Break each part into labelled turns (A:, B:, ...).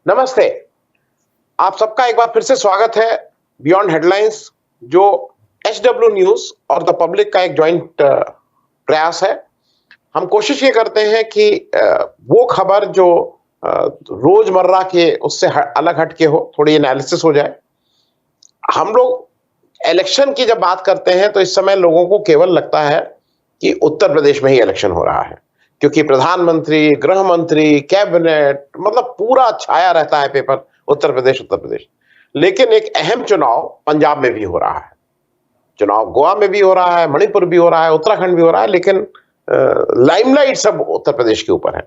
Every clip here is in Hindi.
A: नमस्ते। आप सबका एक बार फिर से स्वागत है बियॉन्ड हेडलाइंस, जो एचडब्ल्यू न्यूज और द पब्लिक का एक जॉइंट प्रयास है। हम कोशिश ये करते हैं कि वो खबर जो रोजमर्रा के उससे अलग हट के हो, थोड़ी एनालिसिस हो जाए। हम लोग इलेक्शन की जब बात करते हैं तो इस समय लोगों को केवल लगता है कि उत्तर प्रदेश में ही इलेक्शन हो रहा है, क्योंकि प्रधानमंत्री, गृह मंत्री, कैबिनेट, मतलब पूरा छाया रहता है पेपर उत्तर प्रदेश उत्तर प्रदेश। लेकिन एक अहम चुनाव पंजाब में भी हो रहा है, चुनाव गोवा में भी हो रहा है, मणिपुर भी हो रहा है, उत्तराखंड भी हो रहा है, लेकिन लाइमलाइट सब उत्तर प्रदेश के ऊपर है।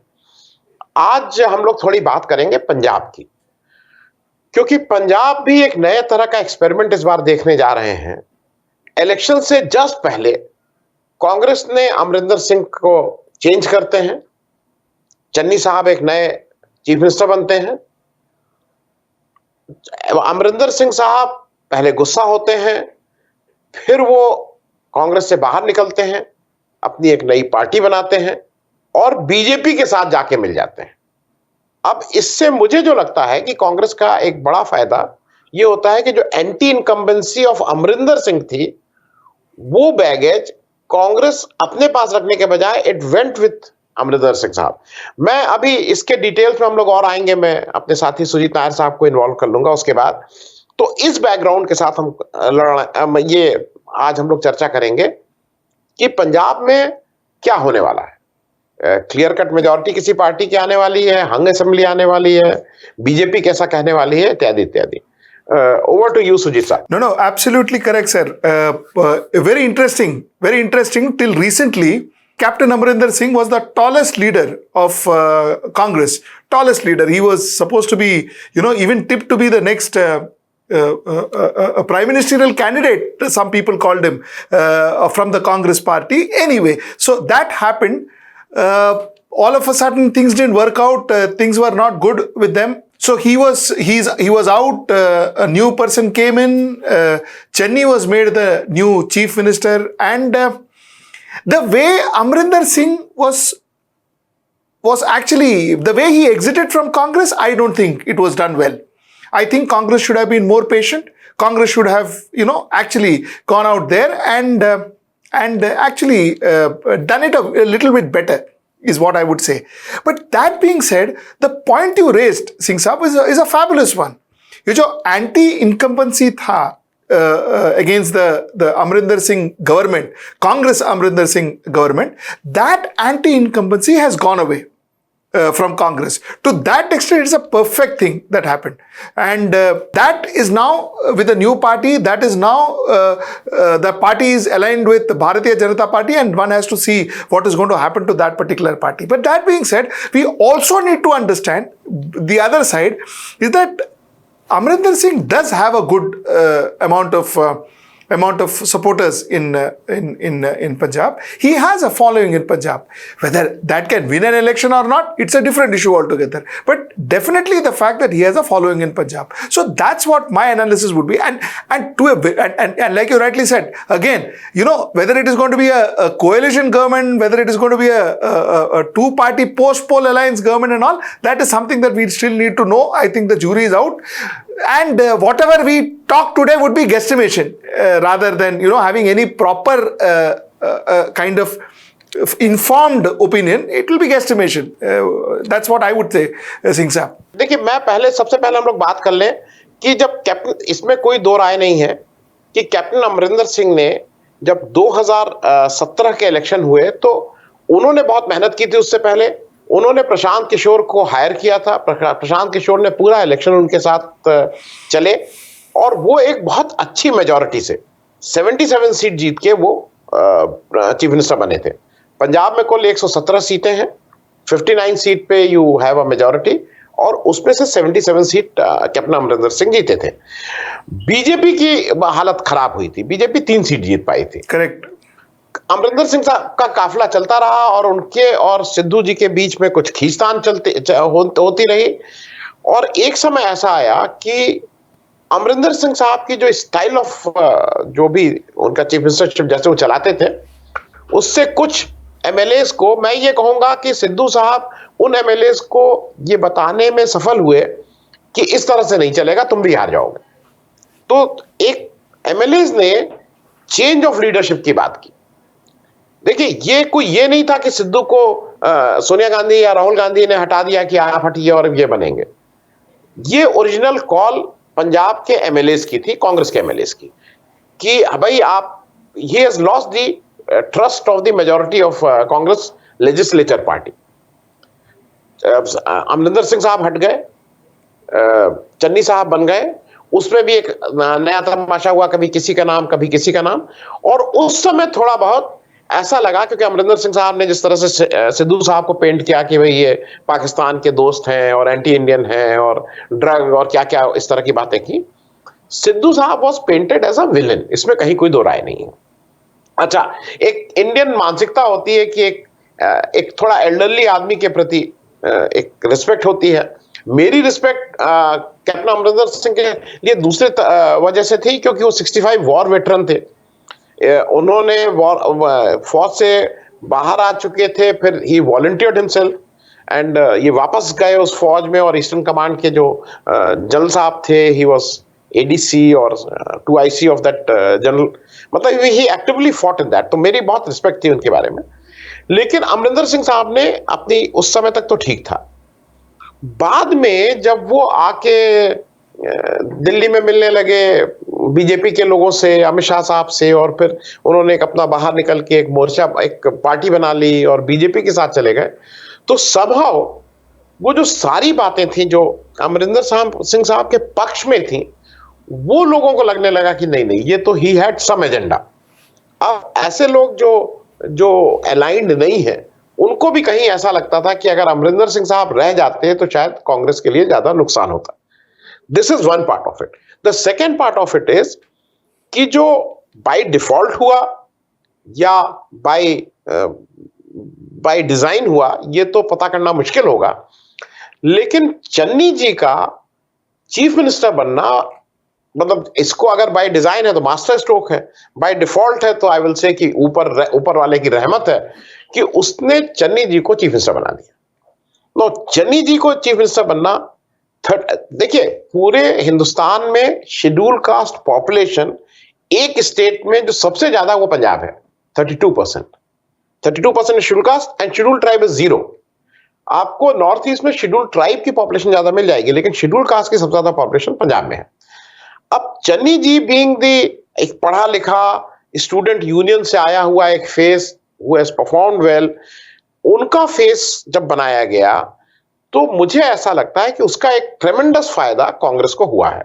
A: आज हम लोग थोड़ी बात करेंगे पंजाब की, क्योंकि पंजाब भी एक नए तरह का एक्सपेरिमेंट इस बार देखने जा रहे हैं। इलेक्शन से जस्ट पहले कांग्रेस ने अमरिंदर सिंह को चेंज करते हैं, चन्नी साहब एक नए चीफ मिनिस्टर बनते हैं। अमरिंदर सिंह साहब पहले गुस्सा होते हैं, फिर वो कांग्रेस से बाहर निकलते हैं, अपनी एक नई पार्टी बनाते हैं और बीजेपी के साथ जाके मिल जाते हैं। अब इससे मुझे जो लगता है कि कांग्रेस का एक बड़ा फायदा ये होता है कि जो anti incumbency of Amarinder Singh थी, वो बैगेज कांग्रेस अपने पास रखने के बजाय it went with Amarinder Singh साहब। मैं अभी इसके डिटेल्स में हम लोग और आएंगे, मैं अपने साथी सुजीत नायर साहब को इन्वॉल्व कर लूंगा उसके बाद। तो इस बैकग्राउंड के साथ हम ये आज हम लोग चर्चा करेंगे कि पंजाब में क्या होने वाला है। क्लियर कट मेजॉरिटी किसी पार्टी की आने वाली है, हंग असेंबली आने वाली है, बीजेपी कैसा कहने वाली है, इत्यादि इत्यादि। Over to you, Sujit sir.
B: No, absolutely correct, sir. Very interesting. Till recently, Captain Amarinder Singh was the tallest leader of Congress. Tallest leader. He was supposed to be, even tipped to be the next a prime ministerial candidate. Some people called him from the Congress party. Anyway, so that happened. All of a sudden, things didn't work out. Things were not good with them. So he was out. A new person came in. Chenni was made the new chief minister, and the way Amarinder Singh was actually the way he exited from Congress, I don't think it was done well. I think Congress should have been more patient. Congress should have, actually gone out there and actually done it a little bit better, is what I would say. But that being said, the point you raised, Singh Saab, is a fabulous one. ये जो anti-incumbency था against the Amarinder Singh government, Congress Amarinder Singh government, that anti-incumbency has gone away from Congress. To that extent, it's a perfect thing that happened. And that is now with the new party, that is now the party is aligned with the Bharatiya Janata Party, and one has to see what is going to happen to that particular party. But that being said, we also need to understand the other side is that Amarinder Singh does have a good amount of supporters in Punjab. He has a following in Punjab. Whether that can win an election or not, it's a different issue altogether. But definitely the fact that he has a following in Punjab. So that's what my analysis would be. And like you rightly said, again, whether it is going to be a coalition government, whether it is going to be a two-party post-poll alliance government and all, that is something that we still need to know. I think the jury is out. And whatever we talk today would be guesstimation rather than having any proper kind of informed opinion. It will be guesstimation. That's what I would say, Singh साहब.
A: देखिए, सबसे पहले हम लोग बात कर लें कि जब कैप्टन, इसमें कोई दो राय नहीं है कि कैप्टन अमरिंदर सिंह ने जब 2017 के इलेक्शन हुए तो उन्होंने बहुत मेहनत की थी। उससे पहले उन्होंने प्रशांत किशोर को हायर किया था। प्रशांत किशोर ने पूरा इलेक्शन उनके साथ चले और वो एक बहुत अच्छी मेजॉरिटी से 77 सीट जीत के वो चीफ मिनिस्टर बने थे। पंजाब में कुल 117 सीटें हैं, 59 सीट पे यू हैव अ मेजॉरिटी, और उसमें से 77 सीट कैप्टन अमरिंदर सिंह जीते थे। बीजेपी की हालत खराब हुई थी, बीजेपी 3 सीट जीत पाई थी।
B: करेक्ट।
A: अमरिंदर सिंह साहब का काफिला चलता रहा और उनके और सिद्धू जी के बीच में कुछ खींचतान होती रही, और एक समय ऐसा आया कि अमरिंदर सिंह साहब की जो स्टाइल ऑफ जो भी उनका चीफ मिनिस्टरशिप जैसे वो चलाते थे, उससे कुछ एमएलएस को, मैं ये कहूंगा कि सिद्धू साहब उन एमएलएस को ये बताने में सफल हुए कि इस तरह से नहीं चलेगा, तुम भी हार जाओगे। तो एक एमएलएज ने चेंज ऑफ लीडरशिप की बात की। देखिए, ये नहीं था कि सिद्धू को सोनिया गांधी या राहुल गांधी ने हटा दिया कि आप हटिए और ये बनेंगे। ये ओरिजिनल कॉल पंजाब के एमएलएज की थी, कांग्रेस के एमएलएज की, कि भाई आप, he has lost the trust of the majority of Congress legislature party. Amarinder Singh साहब हट गए, चन्नी साहब बन गए, उसमें भी एक नया तमाशा हुआ, कभी किसी का नाम कभी किसी का नाम। और उस समय थोड़ा बहुत ऐसा लगा, क्योंकि अमरिंदर सिंह साहब ने जिस तरह से सिद्धू साहब को पेंट किया कि भाई ये पाकिस्तान के दोस्त हैं और एंटी इंडियन हैं और ड्रग और क्या क्या इस तरह की बातें की, सिद्धू साहब was painted as a villain, इसमें कहीं कोई दो राय नहीं है। अच्छा, एक इंडियन मानसिकता होती है कि एक थोड़ा एल्डरली आदमी के प्रति एक रिस्पेक्ट होती है। मेरी रिस्पेक्ट कैप्टन अमरिंदर सिंह के लिए दूसरे वजह से थी, क्योंकि वो 65 वॉर वेटरन थे। उन्होंने फौज से बाहर आ चुके थे, फिर ही वॉलंटियर्ड हिमसेल्फ एंड ये वापस गए उस फौज में, और ईस्टर्न कमांड के जो जनरल साहब थे, ही वाज एडीसी और 2IC ऑफ दैट जनरल, मतलब ही एक्टिवली फॉट इन दैट। तो मेरी बहुत रिस्पेक्ट थी उनके बारे में। लेकिन अमरिंदर सिंह साहब ने अपनी, उस समय तक तो ठीक था। बाद में जब वो आके दिल्ली में मिलने लगे बीजेपी के लोगों से, अमित शाह साहब से, और फिर उन्होंने एक अपना बाहर निकल के एक मोर्चा, एक पार्टी बना ली और बीजेपी के साथ चले गए, तो समहाउ वो जो सारी बातें थी जो अमरिंदर सिंह साहब के पक्ष में थी, वो लोगों को लगने लगा कि नहीं, ये तो ही हैड सम एजेंडा। अब ऐसे लोग जो अलाइंड नहीं है, उनको भी कहीं ऐसा लगता था कि अगर अमरिंदर सिंह साहब रह जाते तो शायद कांग्रेस के लिए ज्यादा नुकसान होता। This is one part of it. The second part of it is कि जो बाय डिफॉल्ट हुआ या बाय डिजाइन हुआ, ये तो पता करना मुश्किल होगा, लेकिन चन्नी जी का चीफ मिनिस्टर बनना, मतलब इसको अगर बाय डिजाइन है तो मास्टर स्ट्रोक है, बाय डिफॉल्ट है तो आई विल से कि ऊपर वाले की रहमत है कि उसने चन्नी जी को चीफ मिनिस्टर बना दिया। नो, चन्नी जी को चीफ मिनिस्टर बनना, देखिए पूरे हिंदुस्तान में शेड्यूल कास्ट पॉपुलेशन एक स्टेट में जो सबसे ज्यादा वो पंजाब है, 32%। 32% schedule caste and schedule tribe is 0। आपको नॉर्थ ईस्ट में शेड्यूल ट्राइब की पॉपुलेशन ज्यादा मिल जाएगी, लेकिन शेड्यूल कास्ट की सबसे ज्यादा पॉपुलेशन पंजाब में है। अब चन्नी जी बीइंग एक पढ़ा लिखा स्टूडेंट यूनियन से आया हुआ एक face who has performed well, उनका फेस जब बनाया गया तो मुझे ऐसा लगता है कि उसका एक ट्रेमेंडस फायदा कांग्रेस को हुआ है।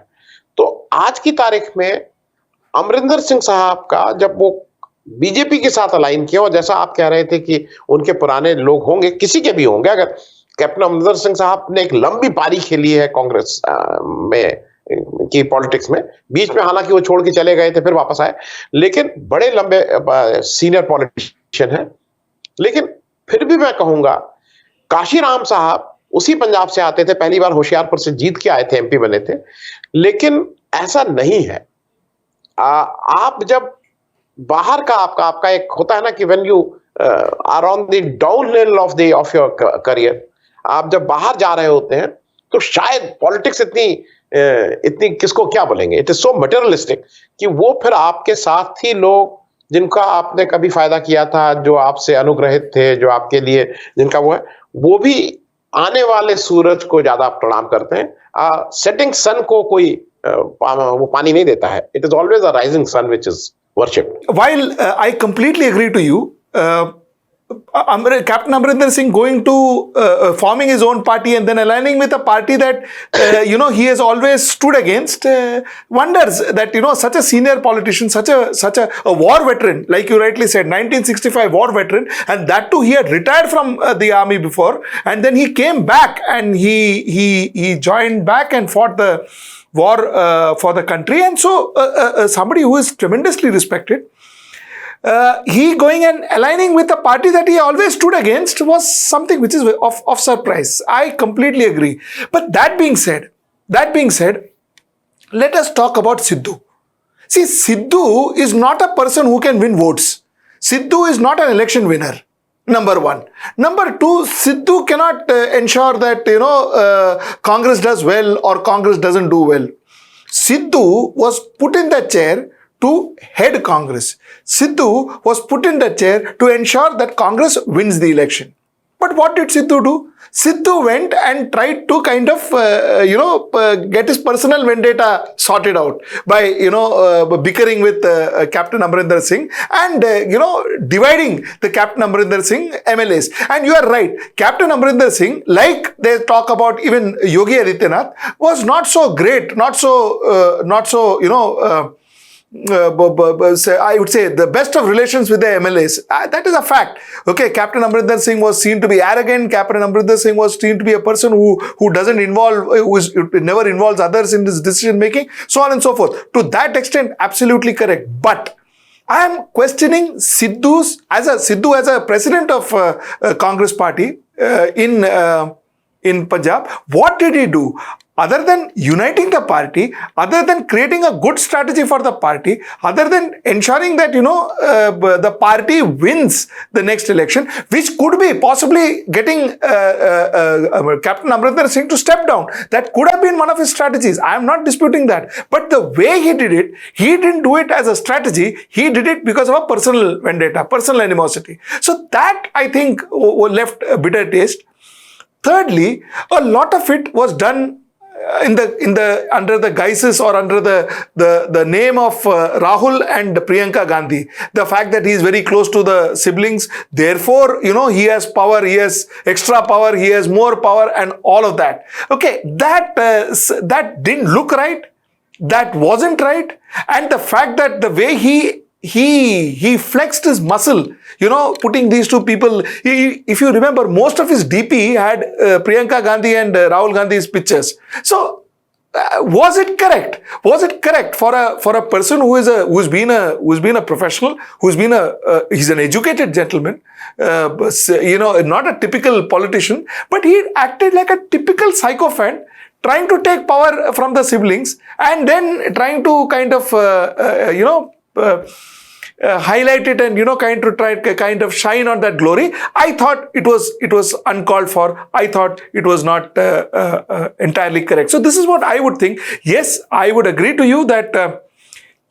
A: तो आज की तारीख में अमरिंदर सिंह साहब का जब वो बीजेपी के साथ अलाइन किया, और जैसा आप कह रहे थे कि उनके पुराने लोग होंगे, किसी के भी होंगे, अगर कैप्टन अमरिंदर सिंह साहब ने एक लंबी पारी खेली है कांग्रेस में की पॉलिटिक्स में, बीच में हालांकि वो छोड़ के चले गए थे, फिर वापस आए, लेकिन बड़े लंबे सीनियर पॉलिटिशियन हैं। लेकिन फिर भी मैं कहूंगा, काशीराम साहब उसी पंजाब से आते थे, पहली बार होशियारपुर से जीत के आए थे, एमपी बने थे, लेकिन ऐसा नहीं है। आप जब बाहर का आपका एक होता है ना कि when you are on the downhill of your career, आप जब बाहर जा रहे होते हैं तो शायद पॉलिटिक्स इतनी किसको क्या बोलेंगे, इट इज सो मटेरियलिस्टिक कि वो फिर आपके साथ ही लोग जिनका आपने कभी फायदा किया था, जो आपसे अनुग्रहित थे, जो आपके लिए जिनका वो है, वो भी आने वाले सूरज को ज्यादा प्रणाम करते हैं। सेटिंग सन को कोई वो पानी नहीं देता है। It is always a rising sun which is worshipped.
B: While I completely agree to you, Captain Amarinder Singh going to forming his own party and then aligning with a party that he has always stood against, wonders that such a senior politician, such a war veteran, like you rightly said, 1965 war veteran, and that too he had retired from the army before, and then he came back and he joined back and fought the war for the country, and so somebody who is tremendously respected, he going and aligning with a party that he always stood against was something which is of surprise. I completely agree. But that being said, let us talk about Sidhu. See, Sidhu is not a person who can win votes. Sidhu is not an election winner. Number one. Number two, Sidhu cannot ensure that Congress does well or Congress doesn't do well. Sidhu was put in the chair to head Congress. Sidhu was put in the chair to ensure that Congress wins the election. But what did Sidhu do? Sidhu went and tried to kind of, get his personal vendetta sorted out by, bickering with Captain Amarinder Singh and, dividing the Captain Amarinder Singh MLAs. And you are right, Captain Amarinder Singh, like they talk about even Yogi Adityanath, was not so great, not so, I would say the best of relations with the MLAs. That is a fact. Okay, Captain Amarinder Singh was seen to be arrogant. Captain Amarinder Singh was seen to be a person who doesn't involve, who never involves others in this decision making, so on and so forth. To that extent, absolutely correct. But I am questioning Sidhu as a president of Congress party in Punjab. What did he do? Other than uniting the party, other than creating a good strategy for the party, other than ensuring that, the party wins the next election, which could be possibly getting Captain Amarinder Singh to step down. That could have been one of his strategies. I am not disputing that. But the way he did it, he didn't do it as a strategy. He did it because of a personal vendetta, personal animosity. So that, I think, left a bitter taste. Thirdly, a lot of it was done under the guises or under the name of Rahul and Priyanka Gandhi. The fact that he is very close to the siblings, therefore, he has power, he has extra power, he has more power and all of that. Okay, that didn't look right. That wasn't right. And the fact that the way he flexed his muscle, putting these two people. If you remember, most of his DP had Priyanka Gandhi and Rahul Gandhi's pictures. So, was it correct? Was it correct for a person who's been a professional, he's an educated gentleman, not a typical politician, but he acted like a typical sycophant, trying to take power from the siblings and then trying to kind of, highlight it and kind of shine on that glory. I thought it was uncalled for. I thought it was not entirely correct. So this is what I would think. Yes, I would agree to you that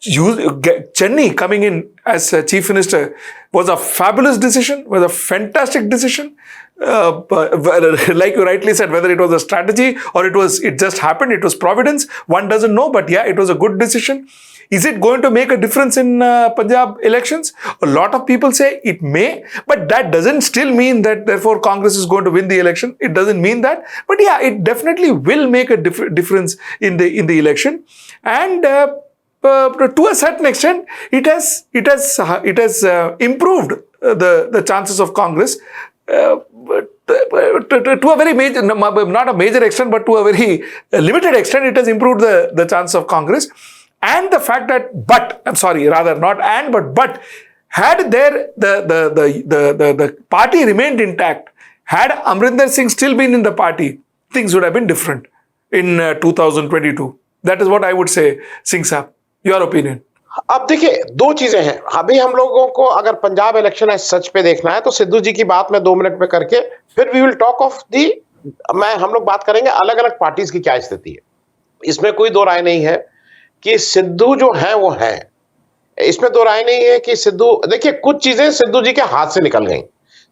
B: Chenni coming in as Chief Minister was a fabulous decision, was a fantastic decision. Like you rightly said, whether it was a strategy or it just happened, it was providence, one doesn't know, but yeah, it was a good decision. Is it going to make a difference in Punjab elections? A lot of people say it may, but that doesn't still mean that therefore Congress is going to win the election. It doesn't mean that, but yeah, it definitely will make a difference in the election. And to a certain extent, it has improved the chances of Congress. To a very major, not a major extent, but to a very limited extent, it has improved the chance of Congress. And the fact that, had the party remained intact, had Amarinder Singh still been in the party, things would have been different in 2022. That is what I would say, Singh Saab. Your opinion?
A: अब देखिए, दो चीजें हैं. अभी हम लोगों को अगर पंजाब इलेक्शन एज सच पे देखना है तो सिद्धू जी की बात मैं 2 मिनट में करके फिर वी विल टॉक ऑफ हम लोग बात करेंगे अलग अलग पार्टीज की क्या स्थिति है. इसमें कोई दो राय नहीं है कि सिद्धू जो है वो है. इसमें दो राय नहीं है कि सिद्धू, देखिए कुछ चीजें सिद्धू जी के हाथ से निकल गई.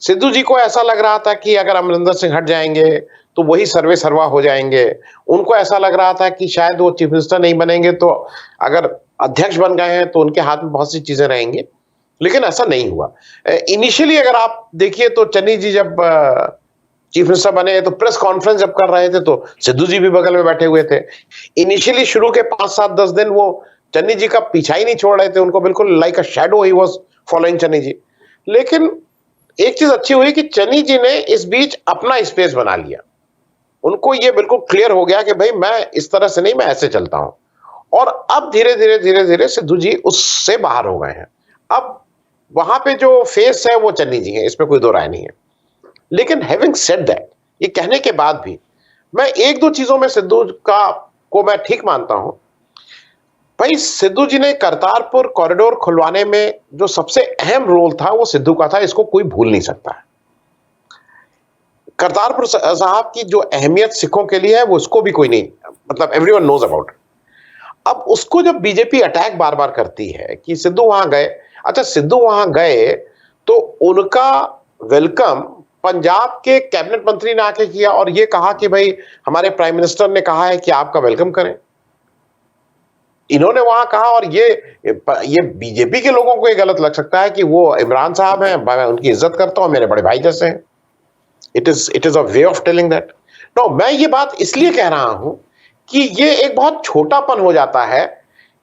A: सिद्धू जी को ऐसा लग रहा था कि अगर अमरिंदर सिंह हट जाएंगे तो वही सर्वे सर्वा हो जाएंगे. उनको ऐसा लग रहा था कि शायद वो चीफ मिनिस्टर नहीं बनेंगे तो अगर अध्यक्ष बन गए हैं तो उनके हाथ में बहुत सी चीजें रहेंगी. लेकिन ऐसा नहीं हुआ. इनिशियली अगर आप देखिए तो चन्नी जी जब चीफ मिनिस्टर बने तो प्रेस कॉन्फ्रेंस जब कर रहे थे तो सिद्धू जी भी बगल में बैठे हुए थे. इनिशियली शुरू के 5, 7, 10 दिन वो चन्नी जी का पीछा ही नहीं छोड़ रहे थे. उनको बिल्कुल लाइक अ शैडो ही वाज फॉलोइंग चन्नी जी. लेकिन एक चीज अच्छी हुई कि चन्नी जी ने इस बीच अपना स्पेस बना लिया. उनको ये बिल्कुल क्लियर हो गया कि भाई मैं इस तरह से नहीं, मैं ऐसे चलता हूं. और अब धीरे धीरे सिद्धू जी उससे बाहर हो गए हैं. अब वहां पे जो फेस है वो चन्नी जी है, इसमें कोई दो राय नहीं है. लेकिन हैविंग सेड दैट, ये कहने के बाद भी मैं एक दो चीजों में सिद्धू को मैं ठीक मानता हूं. भाई सिद्धू जी ने करतारपुर कॉरिडोर खुलवाने में जो सबसे अहम रोल था वो सिद्धू का था. इसको कोई भूल नहीं सकता है. करतारपुर साहब की जो अहमियत सिखों के लिए है वो उसको भी कोई नहीं, मतलब एवरीवन नोज अबाउट। अब उसको जब बीजेपी अटैक बार बार करती है कि सिद्धू वहां गए, अच्छा सिद्धू वहां गए तो उनका वेलकम पंजाब के कैबिनेट मंत्री ने आके किया और ये कहा कि भाई हमारे प्राइम मिनिस्टर ने कहा है कि आपका वेलकम करें, इन्होंने वहां कहा। और ये बीजेपी के लोगों को ये गलत लग सकता है कि वो इमरान साहब हैं, मैं उनकी इज्जत करता हूं, मेरे बड़े भाई जैसे हैं। It is a way of telling that. No, मैं ये बात इसलिए कह रहा हूं कि ये एक बहुत छोटापन हो जाता है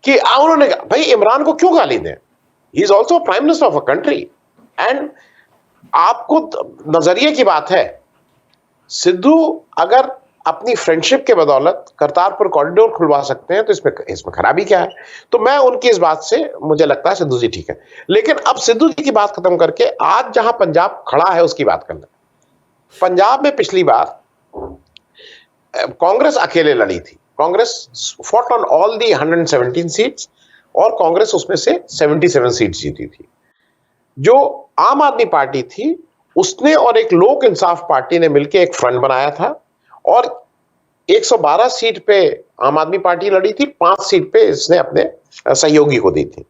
A: कि उन्होंने भाई इमरान को क्यों गाली दें, he is also prime minister of a country. And आपको नजरिए की बात है, सिद्धू अगर अपनी फ्रेंडशिप के बदौलत करतारपुर कॉरिडोर खुलवा सकते हैं तो इसमें खराबी क्या है? तो मैं उनकी इस बात से, मुझे लगता है सिद्धू जी ठीक है। लेकिन अब सिद्धू जी की बात खत्म करके आज जहां पंजाब खड़ा है उसकी बात करना। पंजाब में पिछली बार कांग्रेस अकेले लड़ी थी, Congress fought on all the 117 seats और कांग्रेस उसमें से 77 सीट्स जीती थी। जो आम आदमी पार्टी थी उसने और एक लोक इंसाफ पार्टी ने मिलकर एक फ्रंट बनाया था और 112 सीट पे आम आदमी पार्टी लड़ी थी, 5 सीट पे इसने अपने सहयोगी को दी थी।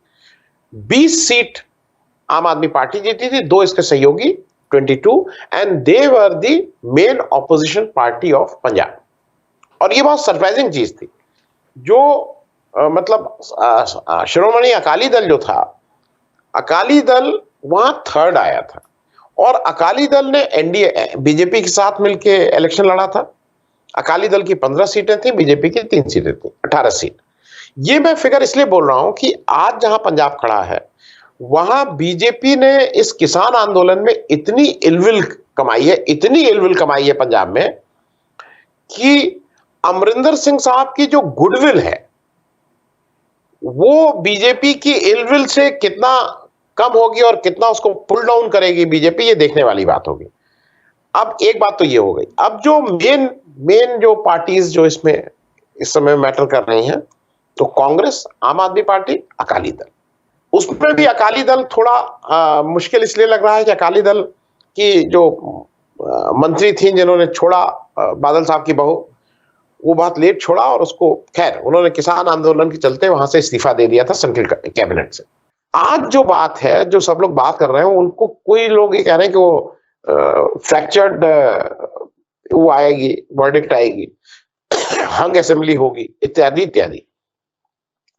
A: 20 सीट आम आदमी पार्टी जीती थी, 2 इसके सहयोगी, 22, and they were the main opposition party of Punjab. और ये बहुत सरप्राइजिंग चीज थी। जो मतलब शिरोमणि अकाली दल जो था, अकाली दल वहां थर्ड आया था और अकाली दल ने एनडीए बीजेपी के साथ मिलकर इलेक्शन लड़ा था। अकाली दल की 15 सीटें थी, बीजेपी की 3 सीटें थी, 18 सीट। ये मैं फिगर इसलिए बोल रहा हूं कि आज जहां पंजाब खड़ा है वहां बीजेपी ने इस किसान आंदोलन में इतनी इलविल कमाई है, इतनी इलविल कमाई है पंजाब में कि अमरिंदर सिंह साहब की जो गुडविल है वो बीजेपी की इलविल से कितना कम होगी और कितना उसको पुल डाउन करेगी बीजेपी, ये देखने वाली बात होगी। अब एक बात तो ये हो गई, अब जो मेन जो पार्टीज जो इसमें इस समय मैटर कर रही हैं, तो कांग्रेस, आम आदमी पार्टी, अकाली दल। उसमें भी अकाली दल थोड़ा मुश्किल इसलिए लग रहा है कि अकाली दल की जो मंत्री थी जिन्होंने छोड़ा, बादल साहब की बहू, वो बहुत लेट छोड़ा और उसको खैर उन्होंने किसान आंदोलन के चलते वहां से इस्तीफा दे दिया था सेंट्रल कैबिनेट से। आज जो बात है, जो सब लोग बात कर रहे हैं, उनको कोई लोग ये कह रहे हैं कि वो फ्रैक्चर्ड वो आएगी, वर्डिक्ट आएगी, हंग असेंबली होगी, इत्यादि इत्यादि।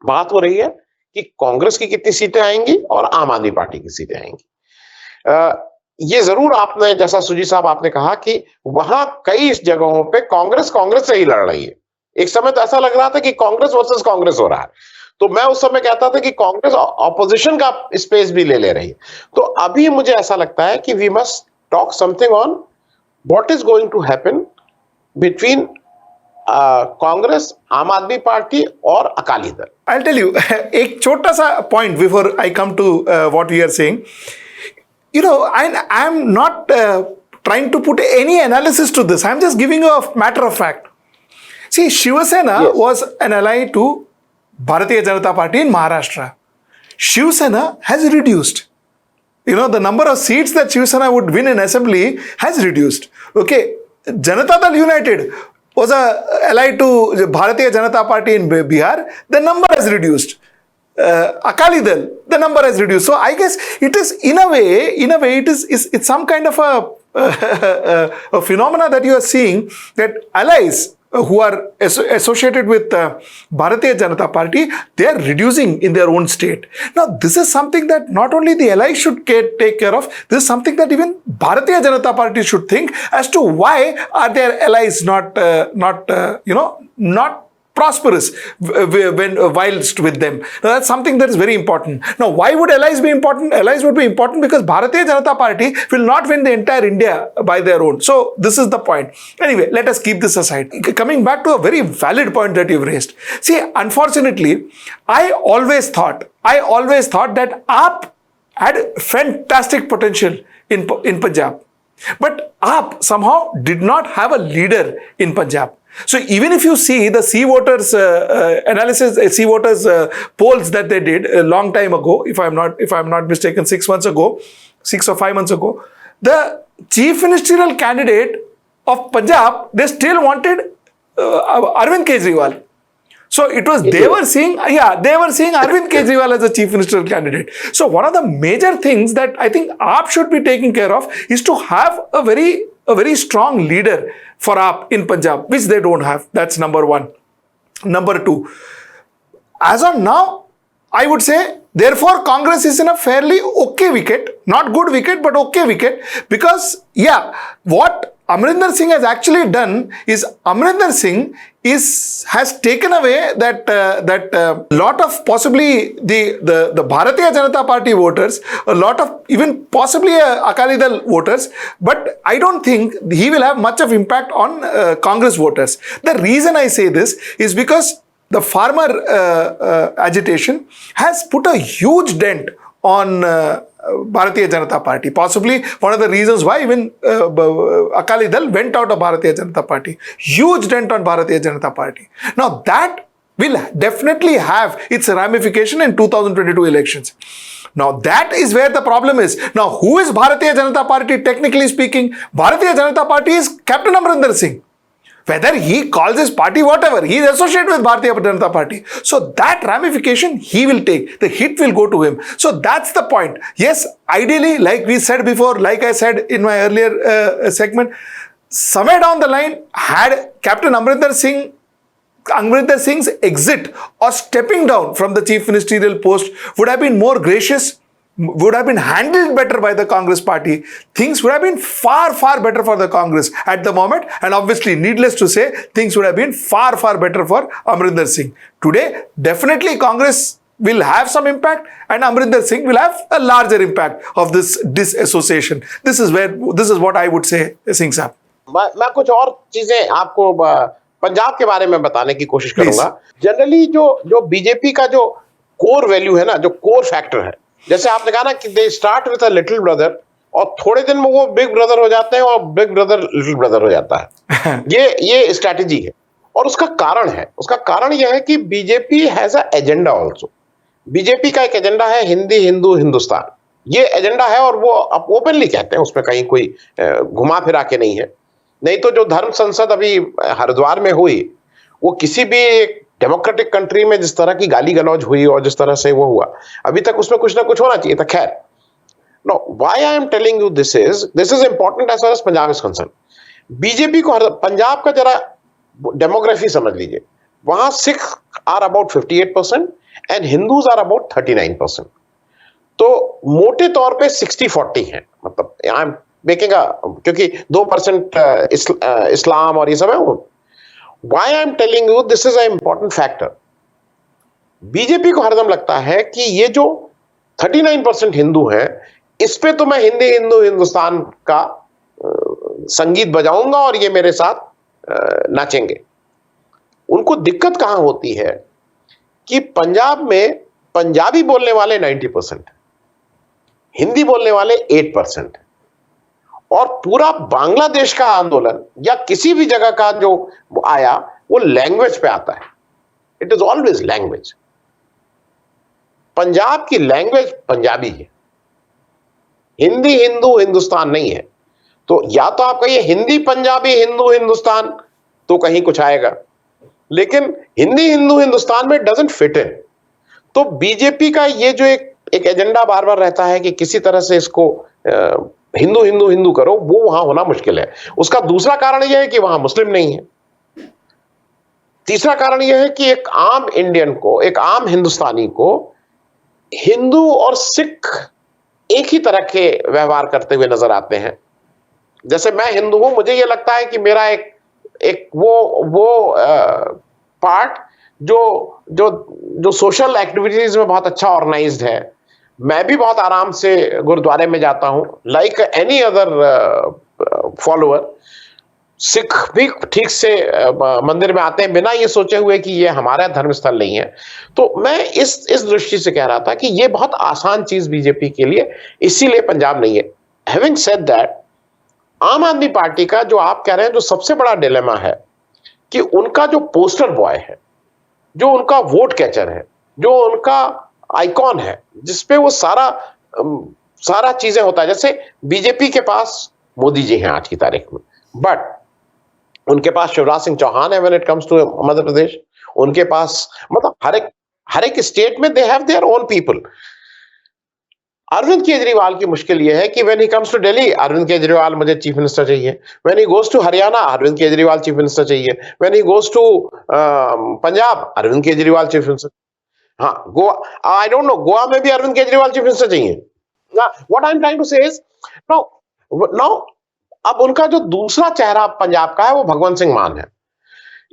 A: बात हो रही है कि कांग्रेस की कितनी सीटें आएंगी और आम आदमी पार्टी की सीटें आएंगी। ये जरूर आपने, जैसा सुजीत साहब आपने कहा कि वहां कई जगहों पे कांग्रेस से ही लड़ रही है। एक समय तो ऐसा लग रहा था कि कांग्रेस वर्सेस कांग्रेस हो रहा है, तो मैं उस समय कहता था कि कांग्रेस ऑपोजिशन का स्पेस भी ले रही है। तो अभी मुझे ऐसा लगता है कि we must talk something on what is going to happen between Congress, Aam Aadmi party और Akali Dal.
B: I'll tell you एक छोटा सा point before I come to what we are saying. You know, I'm not trying to put any analysis to this. I'm just giving you a matter of fact. See, Shiva Sena was an ally to Bharatiya Janata Party in Maharashtra. Shiva Sena has reduced. You know, the number of seats that Shiva Sena would win in assembly has reduced. Okay, Janata Dal United was a ally to Bharatiya Janata Party in Bihar. The number has reduced. Akali Dal, the number has reduced. So I guess it is in a way it's some kind of a phenomena that you are seeing, that allies who are associated with Bharatiya Janata Party, they are reducing in their own state. Now, this is something that not only the allies should take care of, this is something that even Bharatiya Janata Party should think as to why are their allies not prosperous whilst with them. Now, that's something that is very important. Now, why would allies be important? Allies would be important because Bharatiya Janata Party will not win the entire India by their own. So, this is the point. Anyway, let us keep this aside. Coming back to a very valid point that you've raised. See, unfortunately, I always thought that AAP had fantastic potential in Punjab. But AAP somehow did not have a leader in Punjab. So even if you see the C voters polls that they did a long time ago, if I'm not mistaken, 6 or 5 months ago, the chief ministerial candidate of Punjab, they still wanted Arvind Kejriwal. So it was, they were seeing Arvind Kejriwal as a chief ministerial candidate. So one of the major things that I think AAP should be taking care of is to have a very strong leader for AAP in Punjab, which they don't have. That's number one. Number two, as on now, I would say, therefore, Congress is in a fairly okay wicket, not good wicket, but okay wicket, because, what Amrinder Singh has actually done is Amrinder Singh has taken away that lot of possibly the Bharatiya Janata Party voters, a lot of even possibly Akali Dal voters, but I don't think he will have much of impact on Congress voters. The reason I say this is because the farmer agitation has put a huge dent on Bharatiya Janata Party. Possibly one of the reasons why even Akali Dal went out of Bharatiya Janata Party. Huge dent on Bharatiya Janata Party. Now that will definitely have its ramification in 2022 elections. Now that is where the problem is. Now who is Bharatiya Janata Party technically speaking? Bharatiya Janata Party is Captain Amrinder Singh. Whether he calls his party whatever, he is associated with Bharatiya Janata Party. So that ramification he will take. The hit will go to him. So that's the point. Yes, ideally, like we said before, like I said in my earlier segment, somewhere down the line, had Captain Amrinder Singh's exit or stepping down from the chief ministerial post would have been more gracious, would have been handled better by the Congress party. Things would have been far, far better for the Congress at the moment. And obviously, needless to say, things would have been far, far better for Amrinder Singh. Today, definitely Congress will have some impact and Amrinder Singh will have a larger impact of this disassociation. This is what I would say, Singh Saab.
A: मैं कुछ और चीजें आपको पंजाब के बारे में बताने की कोशिश करूंगा. जनरली जो बीजेपी का जो कोर वैल्यू है ना, जो कोर फैक्टर है, जैसे आपने कहा ना कि they start with a little brother और थोड़े दिन में वो बिग ब्रदर हो जाते हैं और बिग ब्रदर लिटिल ब्रदर हो जाता है. ये स्ट्रैटेजी है और उसका कारण यह है कि BJP has a agenda also. BJP का एक एजेंडा है हिंदी हिंदू हिंदुस्तान. ये एजेंडा है और वो अब ओपनली कहते हैं, उसमें कहीं कोई घुमा फिरा के नहीं है. नहीं तो जो धर्म संसद अभी हरिद्वार में हुई, वो किसी भी एक डेमोक्रेटिक कंट्री में जिस तरह की गाली गलौज हुई और जिस तरह से वो हुआ, अभी तक उसमें कुछ ना कुछ होना चाहिए था. खैर, no, why I am telling you this is important as far as Punjab is concern. BJP को पंजाब का जरा डेमोग्राफी समझ लीजिए. वहां Sikh are about 58% and Hindus are about 39%. तो मोटे तौर पे 60-40 है. मतलब आई एम मेकिंग क्योंकि 2% इस्लाम और ये सब है. Why I am telling you this is an important factor. BJP को हरदम लगता है कि ये जो 39% हिंदू हैं, इस पे तो मैं हिंदी हिंदू हिंदुस्तान का संगीत बजाऊंगा और ये मेरे साथ नाचेंगे. उनको दिक्कत कहां होती है कि पंजाब में पंजाबी बोलने वाले 90%, हिंदी बोलने वाले 8%, और पूरा बांग्लादेश का आंदोलन या किसी भी जगह का जो आया वो लैंग्वेज पे आता है. It is always language. Punjab की लैंग्वेज पंजाबी है, हिंदी हिंदू हिंदुस्तान नहीं है. तो या तो आप कहिए हिंदी पंजाबी हिंदू हिंदुस्तान तो कहीं कुछ आएगा, लेकिन हिंदी हिंदू हिंदुस्तान में डजंट फिट इन. तो बीजेपी का ये जो एक एजेंडा बार बार रहता है कि किसी तरह से इसको हिंदू हिंदू हिंदू करो, वो वहां होना मुश्किल है. उसका दूसरा कारण यह है कि वहां मुस्लिम नहीं है. तीसरा कारण यह है कि एक आम इंडियन को, एक आम हिंदुस्तानी को हिंदू और सिख एक ही तरह के व्यवहार करते हुए नजर आते हैं. जैसे मैं हिंदू हूं, मुझे यह लगता है कि मेरा एक वो पार्ट जो सोशल एक्टिविटीज में बहुत अच्छा ऑर्गेनाइज्ड है. मैं भी बहुत आराम से गुरुद्वारे में जाता हूं, like any other follower. Sikh भी ठीक से मंदिर में आते हैं बिना ये सोचे हुए कि ये हमारा धर्मस्थल नहीं है. तो मैं इस दृष्टि से कह रहा था कि ये बहुत आसान चीज बीजेपी के लिए, इसीलिए पंजाब नहीं है. हैविंग सेड दैट, आम आदमी पार्टी का जो आप कह रहे हैं जो सबसे बड़ा डिलेमा है कि उनका जो पोस्टर बॉय है, जो उनका वोट कैचर है, जो उनका आइकॉन है, जिसपे वो सारा चीजें होता है. जैसे बीजेपी के पास मोदी जी हैं आज की तारीख में, बट उनके पास शिवराज सिंह चौहान है when it comes to Madhya Pradesh. उनके पास मतलब हर एक स्टेट में they have their own people. Arvind Kejriwal की मुश्किल ये है कि when he comes to Delhi, Arvind Kejriwal मुझे चीफ मिनिस्टर चाहिए। When he goes to Haryana, Arvind Kejriwal chief minister चाहिए। When he goes to Punjab, Arvind Kejriwal chief minister. हाँ, Goa, I don't know, Goa में भी अरविंद केजरीवाल चीफ मिनिस्टर चाहिए। What I am trying to say is now अब उनका जो दूसरा चेहरा पंजाब का है वो भगवंत सिंह मान है।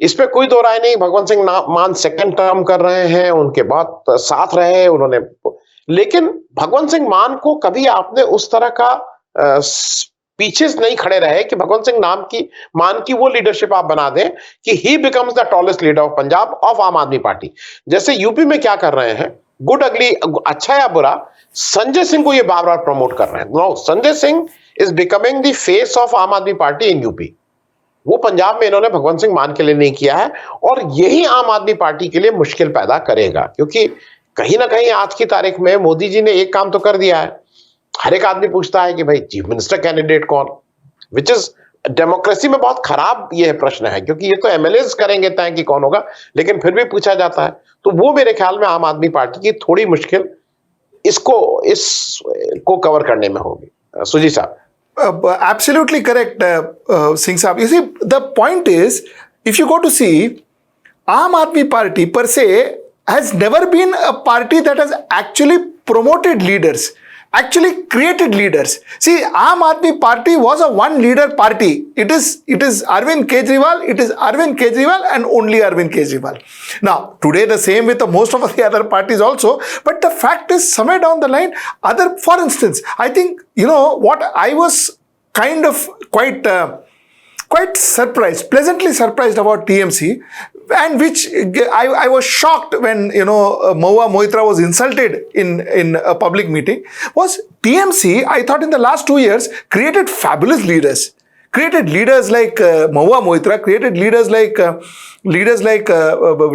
A: इस पे कोई दो राय नहीं। भगवंत सिंह मान सेकंड टर्म कर रहे हैं, उनके बाद साथ रहे उन्होंने, लेकिन भगवंत सिंह मान को कभी आपने उस तरह का पीछे नहीं खड़े रहे कि भगवंत सिंह मान की वो लीडरशिप आप बना दें कि ही becomes the tallest leader of Punjab of Aam Aadmi party. जैसे यूपी में क्या कर रहे हैं, गुड अगली, अच्छा या बुरा, संजय सिंह को ये बार बार प्रमोट कर रहे हैं। No, Sanjay Singh is becoming the face of Aam Aadmi party in UP. वो पंजाब में इन्होंने भगवंत सिंह मान के लिए नहीं किया है, और यही आम आदमी पार्टी के लिए मुश्किल पैदा करेगा, क्योंकि कहीं ना कहीं आज की तारीख में मोदी जी ने एक काम तो कर दिया है। हर एक आदमी पूछता है कि भाई चीफ मिनिस्टर कैंडिडेट कौन, विच इज डेमोक्रेसी में बहुत खराब ये प्रश्न है, क्योंकि ये तो एमएलएस करेंगे तय कि कौन होगा, लेकिन फिर भी पूछा जाता है। तो वो मेरे ख्याल में आम आदमी पार्टी की थोड़ी मुश्किल इसको कवर करने में होगी। सुजी साहब।
B: Absolutely correct, Singh Saab. You see, the point is, if you go to see, Aam Aadmi Party per se has never been a party that has actually promoted leaders, actually created leaders. See, Aam Aadmi Party was a one leader party. It is Arvind Kejriwal, it is Arvind Kejriwal and only Arvind Kejriwal. Now, today the same with most of the other parties also, but the fact is somewhere down the line, for instance, I think, what I was kind of quite surprised, pleasantly surprised about TMC, and which I was shocked when Mahua Moitra was insulted in a public meeting, was TMC. I thought in the last 2 years created fabulous leaders. Created leaders like Mahua Moitra, created leaders like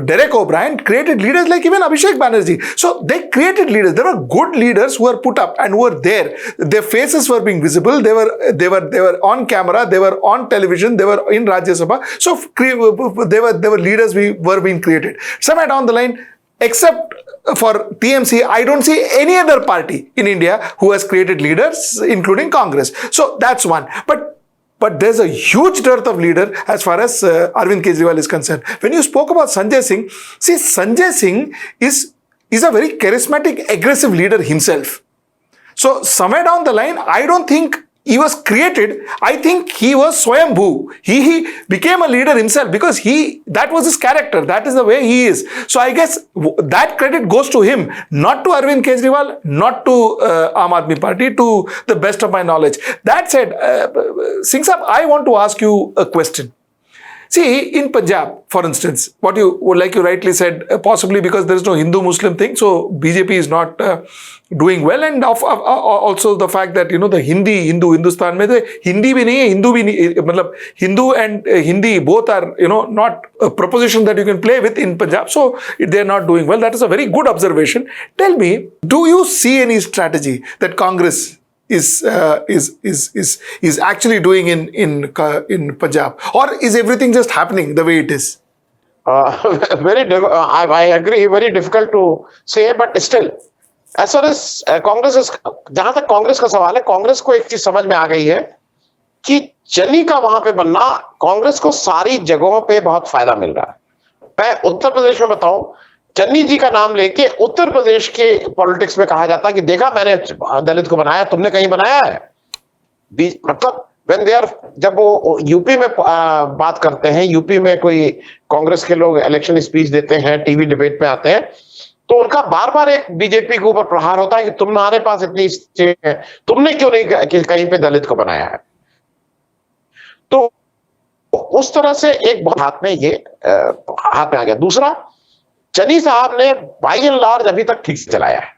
B: Derek O'Brien, created leaders like even Abhishek Banerjee. So they created leaders. There were good leaders who were put up and who were there. Their faces were being visible. They were on camera. They were on television. They were in Rajya Sabha. So they were leaders were being created. Somewhere down the line, except for TMC, I don't see any other party in India who has created leaders, including Congress. So that's one. But there's a huge dearth of leader as far as Arvind Kejriwal is concerned. When you spoke about Sanjay Singh, see, Sanjay Singh is a very charismatic, aggressive leader himself. So somewhere down the line, I don't think he was created. I think he was Swayambhu. He became a leader himself because that was his character. That is the way he is. So I guess that credit goes to him, not to Arvind Kejriwal, not to Aam Aadmi Party, to the best of my knowledge. That said, Singh Saab, I want to ask you a question. See, in Punjab, for instance, like you rightly said, possibly because there is no Hindu-Muslim thing, so BJP is not doing well, and also the fact that the Hindustan में Hindi भी नहीं है, Hindu भी नहीं, मतलब Hindu and Hindi both are not a proposition that you can play with in Punjab, so they are not doing well. That is a very good observation. Tell me, do you see any strategy that Congress is actually doing in Punjab, or is everything just happening the way it is?
A: I agree, very difficult to say, but still, as far as Congress is, जहां तक कांग्रेस का सवाल है, कांग्रेस को एक चीज समझ में आ गई है कि चनी का वहां पे बनना कांग्रेस को सारी जगहों पे बहुत फायदा मिल रहा है। मैं उत्तर प्रदेश में बताऊं, चन्नी जी का नाम लेके उत्तर प्रदेश के पॉलिटिक्स में कहा जाता है कि देखा मैंने दलित को बनाया, तुमने कहीं बनाया है? मतलब जब वो यूपी में बात करते हैं, यूपी में कोई कांग्रेस के लोग इलेक्शन स्पीच देते हैं, टीवी डिबेट पे आते हैं, तो उनका बार बार एक बीजेपी के ऊपर प्रहार होता है कि तुम्हारे पास इतनी सीटें हैं, तुमने क्यों नहीं कहीं पे दलित को बनाया है? तो उस तरह से एक बहुत हाथ में आ गया। दूसरा, चनी साहब ने बाई एंड लार्ज अभी तक ठीक से चलाया है।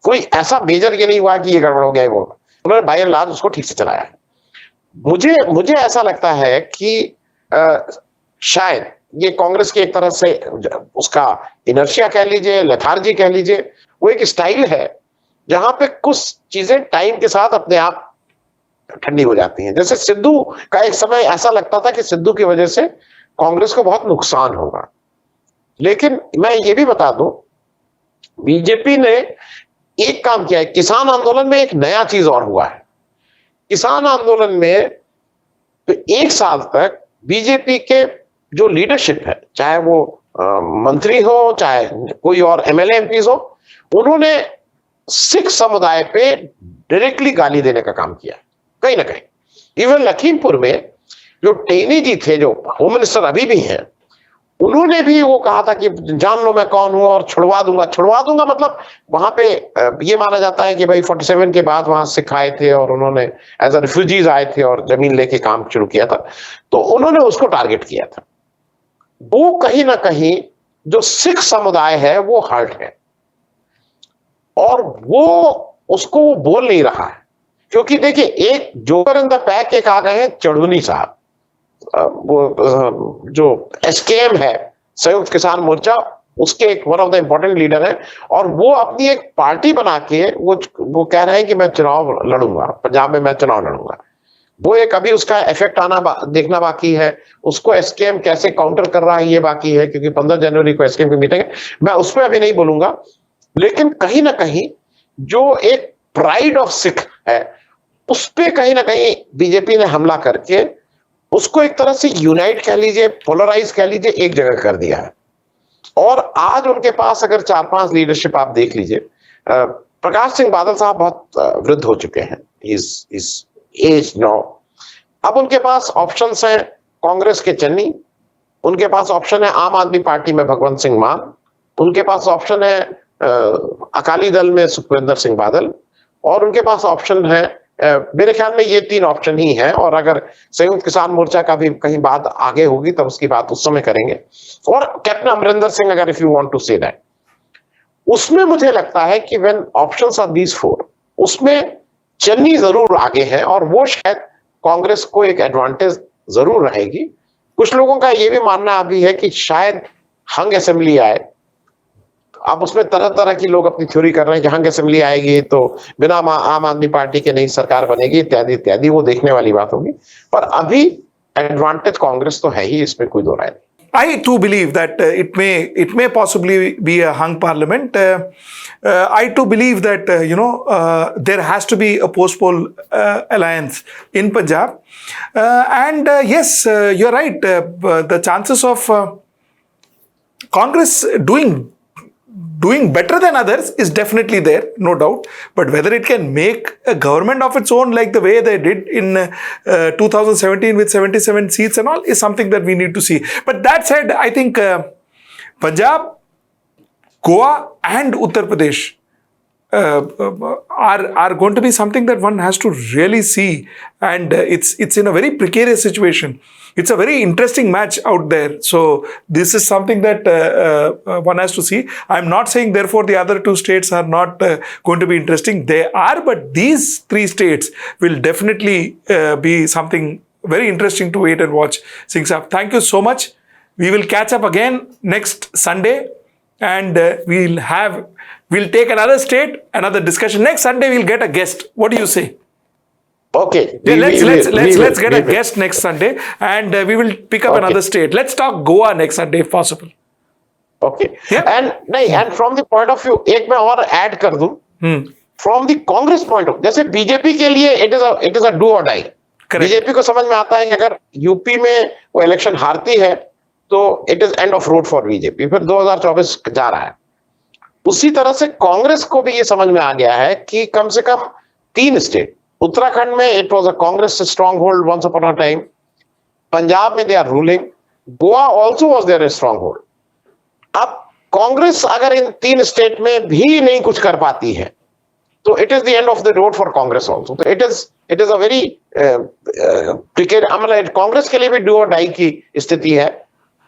A: कोई ऐसा मेजर ये नहीं हुआ कि ये गड़बड़ हो गया, वो उन्होंने बाई एंड लार्ज उसको ठीक से चलाया है। मुझे ऐसा लगता है कि शायद ये कांग्रेस की एक तरह से उसका इनर्शिया कह लीजिए, लेथार्जी कह लीजिए, वो एक स्टाइल है जहां पे कुछ चीजें टाइम के साथ अपने आप ठंडी हो जाती हैं। जैसे सिद्धू का एक समय ऐसा लगता था कि सिद्धू की वजह से कांग्रेस को बहुत नुकसान होगा, लेकिन मैं ये भी बता दूं, बीजेपी ने एक काम किया है। किसान आंदोलन में एक नया चीज और हुआ है। किसान आंदोलन में तो एक साल तक बीजेपी के जो लीडरशिप है, चाहे वो मंत्री हो, चाहे कोई और एमएलए एमपीज हो, उन्होंने सिख समुदाय पे डायरेक्टली गाली देने का काम किया कहीं ना कहीं। इवन लखीमपुर में जो टेनी जी थे, जो होम मिनिस्टर अभी भी हैं, उन्होंने भी वो कहा था कि जान लो मैं कौन हूं और छुड़वा दूंगा। मतलब वहां पे ये माना जाता है कि भाई 47 के बाद वहां सिख आए थे और उन्होंने एज अ रिफ्यूजीज आए थे और जमीन लेके काम शुरू किया था, तो उन्होंने उसको टारगेट किया था। वो कहीं ना कहीं जो सिख समुदाय है वो हर्ट है, और वो उसको वो बोल नहीं रहा है, क्योंकि देखिए एक जोकर इन द पैक एक आ गए हैं चढ़ूनी साहब, वो जो एसकेएम है, संयुक्त किसान मोर्चा, उसके एक one of the important leader है, और वो अपनी एक पार्टी बना के वो कह रहे हैं कि मैं चुनाव लड़ूंगा, पंजाब में मैं चुनाव लड़ूंगा। वो एक अभी उसका इफेक्ट आना देखना बाकी है, उसको एसकेएम कैसे काउंटर कर रहा है ये बाकी है, क्योंकि 15 जनवरी को एसकेएम की मीटिंग है, मैं उस पर अभी नहीं बोलूंगा। लेकिन कहीं ना कहीं जो एक प्राइड ऑफ सिख है, उस पर कहीं ना कहीं बीजेपी ने हमला करके उसको एक तरह से यूनाइट कह लीजिए, पोलराइज कह लीजिए, एक जगह कर दिया है। और आज उनके पास अगर 4-5 लीडरशिप आप देख लीजिए, प्रकाश सिंह बादल साहब बहुत वृद्ध हो चुके हैं, इस एज नाउ। अब उनके पास ऑप्शंस हैं कांग्रेस के चन्नी, उनके पास ऑप्शन है आम आदमी पार्टी में भगवंत सिंह मान, उनके पास ऑप्शन है अकाली दल में सुखविंदर सिंह बादल, और उनके पास ऑप्शन है, मेरे ख्याल में ये 3 ऑप्शन ही हैं। और अगर संयुक्त किसान मोर्चा का भी कहीं बात आगे होगी तब उसकी बात उस समय करेंगे। और कैप्टन अमरिंदर सिंह, अगर if you want to say that, उसमें मुझे लगता है कि व्हेन ऑप्शंस आर दीज 4, उसमें चन्नी जरूर आगे है, और वो शायद कांग्रेस को एक एडवांटेज जरूर रहेगी। कुछ लोगों का ये भी मानना अभी है कि शायद हंग असेंबली आए। अब उसमें तरह तरह की लोग अपनी थ्योरी कर रहे हैं कि हंग असेंबली आएगी तो बिना आम आदमी पार्टी के नई सरकार बनेगी, इत्यादि इत्यादि, वो देखने वाली बात होगी। पर अभी एडवांटेज कांग्रेस तो है ही, इसमें कोई दो राय नहीं।
B: I too believe that it may possibly be a hung parliament. I too believe that there has to be a post-poll alliance in Punjab, and yes, you're right. The chances of Congress doing better than others is definitely there, no doubt. But whether it can make a government of its own like the way they did in 2017 with 77 seats and all is something that we need to see. But that said, I think Punjab, Goa and Uttar Pradesh are going to be something that one has to really see, and it's in a very precarious situation. It's a very interesting match out there. So this is something that one has to see. I'm not saying therefore the other 2 states are not going to be interesting. They are, but these 3 states will definitely be something very interesting to wait and watch. Singh Saab, thank you so much. We will catch up again next Sunday, and we'll take another state, another discussion. Next Sunday we'll get a guest. What do you say?
A: Okay.
B: Let's get a guest next Sunday, and we will pick up another state. Let's talk Goa next Sunday if possible.
A: Okay. Yeah. And from the point of view, एक मैं और ऐड कर दूं, from the Congress point of view, जैसे बीजेपी के लिए it is a do or die. BJP को समझ में आता है कि अगर यूपी में वो इलेक्शन हारती है तो it is end of road for BJP, फिर 2024 जा रहा है। उसी तरह से कांग्रेस को भी ये समझ में आ गया है कि कम से कम 3 स्टेट, उत्तराखंड में it was a Congress stronghold once upon a time, Punjab में they are ruling, Goa also was their stronghold. अब कांग्रेस अगर इन 3 स्टेट में भी नहीं कुछ कर पाती है तो it is the end of the road for Congress also. तो इट इज अ वेरी मतलब कांग्रेस के लिए भी डू और डाई की स्थिति है,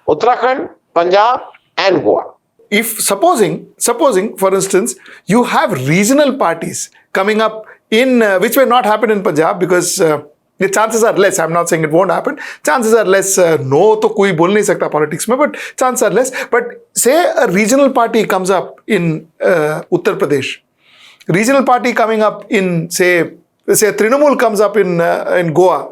A: Uttarakhand, Punjab and Goa.
B: If supposing for instance you have regional parties coming up in which may not happen in Punjab because the chances are less. I'm not saying it won't happen. Chances are less. No to koi bol nahi sakta politics mein, but chances are less. But say a regional party comes up in Uttar Pradesh, regional party coming up in say say Trinamool comes up in Goa,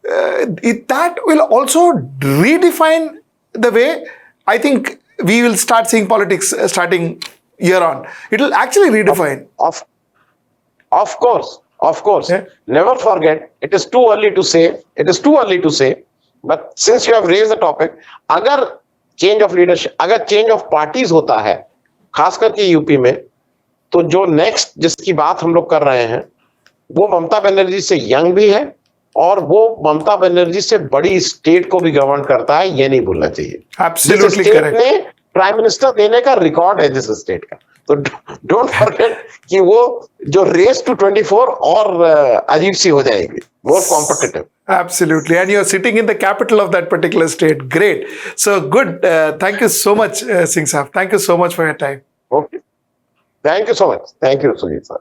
B: that will also redefine the way I think we will start seeing politics starting year on. It will actually redefine.
A: Of course.
B: Yeah.
A: Never forget, it is too early to say. But since you have raised the topic, अगर change of leadership, अगर change of parties होता है, खास करके यूपी में, तो जो नेक्स्ट जिसकी बात हम लोग कर रहे हैं, वो ममता बनर्जी से यंग भी है और वो ममता बनर्जी से बड़ी स्टेट को भी गवर्न करता है, ये नहीं भूलना चाहिए।
B: Absolutely
A: जिस
B: correct.
A: स्टेट ने प्राइम मिनिस्टर देने का रिकॉर्ड है जिस स्टेट का, तो डोंट फॉरगेट कि वो जो रेस टू 24 और अजीब सी हो जाएगी, more competitive.
B: Absolutely. And you're sitting in the capital of that particular state. Great. So good. Thank you so much, Singh Saab. Thank you so much for your time.
A: Okay. Thank you so much. Thank you, Sujit sir.